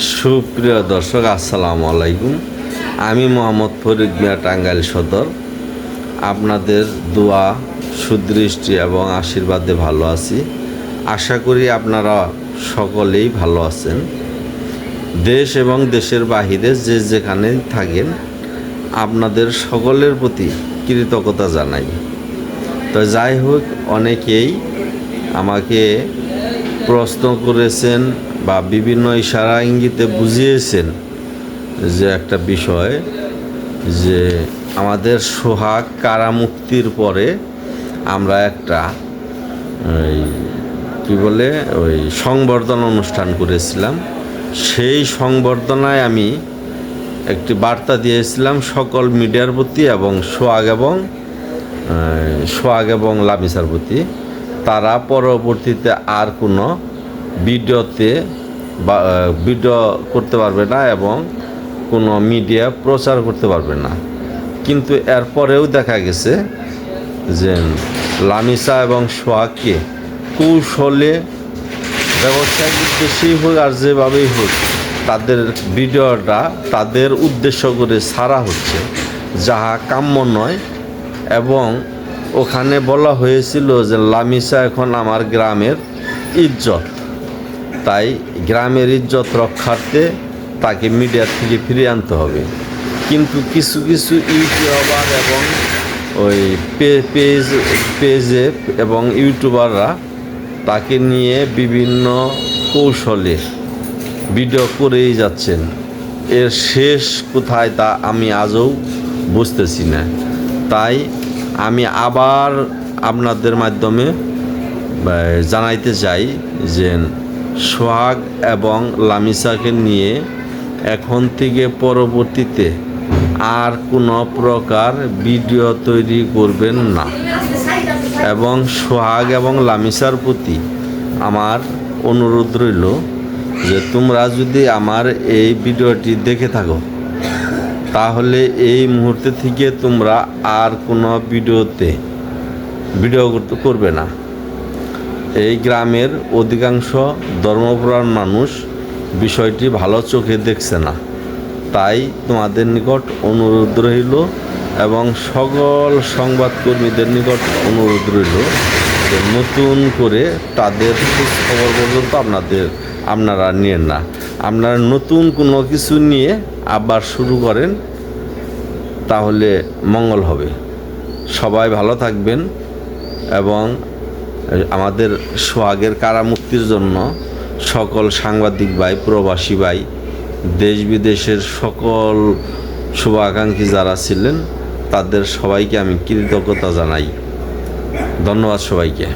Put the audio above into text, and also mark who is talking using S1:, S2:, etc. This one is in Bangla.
S1: সুপ্রিয় দর্শক, আসসালামু আলাইকুম। আমি মোহাম্মদ ফরিদ মিয়া, টাঙ্গাইল সদর। আপনাদের দোয়া, সুদৃষ্টি এবং আশীর্বাদে ভালো আছি। আশা করি আপনারা সকলেই ভালো আছেন। দেশ এবং দেশের বাহিরে যে যেখানে থাকেন, আপনাদের সকলের প্রতি কৃতজ্ঞতা জানাই। তো যাই হোক, অনেকেই আমাকে প্রশ্ন করেছেন বা বিভিন্ন ইশারা ইঙ্গিতে বুঝিয়েছেন যে একটা বিষয়, যে আমাদের সোহাগ কারামুক্তির পরে আমরা একটা ওই সংবর্ধনা অনুষ্ঠান করেছিলাম। সেই সংবর্ধনায় আমি একটি বার্তা দিয়েছিলাম সকল মিডিয়ার প্রতি এবং সোহাগ এবং লামিসার প্রতি। তারা পরবর্তীতে আর কোনো ভিডিও করতে পারবে না এবং কোনো মিডিয়া প্রচার করতে পারবে না। কিন্তু এরপরেও দেখা গেছে যে লামিসা এবং সোহাগকে কৌশলে, ব্যবসায়িক উদ্দেশ্যেই হোক আর যেভাবেই হোক, তাদের ভিডিওটা তাদের উদ্দেশ্য করে ছাড়া হচ্ছে, যাহা কাম্য নয়। এবং ওখানে বলা হয়েছিল যে লামিসা এখন আমার গ্রামের ইজ্জত, তাই গ্রামের ইজ্জত রক্ষার্থে তাকে মিডিয়ার থেকে ফিরিয়ে আনতে হবে। কিন্তু কিছু কিছু ইউটিউবার এবং ওই পেজে এবং ইউটিউবাররা তাকে নিয়ে বিভিন্ন কৌশলে ভিডিও করেই যাচ্ছেন। এর শেষ কোথায় তা আমি আজও বুঝতেছি না। তাই আমি আবার আপনাদের মাধ্যমে জানাইতে চাই যে সোহাগ এবং লামিসাকে নিয়ে এখন থেকে পরবর্তীতে আর কোনো প্রকার ভিডিও তৈরি করবেন না। এবং সোহাগ এবং লামিসার প্রতি আমার অনুরোধ রইল যে তোমরা যদি আমার এই ভিডিওটি দেখে থাকো, তাহলে এই মুহূর্তে থেকে তোমরা আর কোনো ভিডিও করবে না। এই গ্রামের অধিকাংশ ধর্মপ্রাণ মানুষ বিষয়টি ভালো চোখে দেখছে না। তাই তোমাদের নিকট অনুরোধ রইল এবং সকল সংবাদকর্মীদের নিকট অনুরোধ রইল যে নতুন করে তাদের খবর পর্যন্ত আপনারা নিয়েন না। আপনারা নতুন কোনো কিছু নিয়ে আবার শুরু করেন, তাহলে মঙ্গল হবে। সবাই ভালো থাকবেন এবং আমাদের সোহাগের কারামুক্তির জন্য সকল সাংবাদিক ভাই, প্রবাসী ভাই, দেশ বিদেশের সকল শুভাকাঙ্ক্ষী যারা ছিলেন, তাদের সবাইকে আমি কৃতজ্ঞতা জানাই। ধন্যবাদ সবাইকে।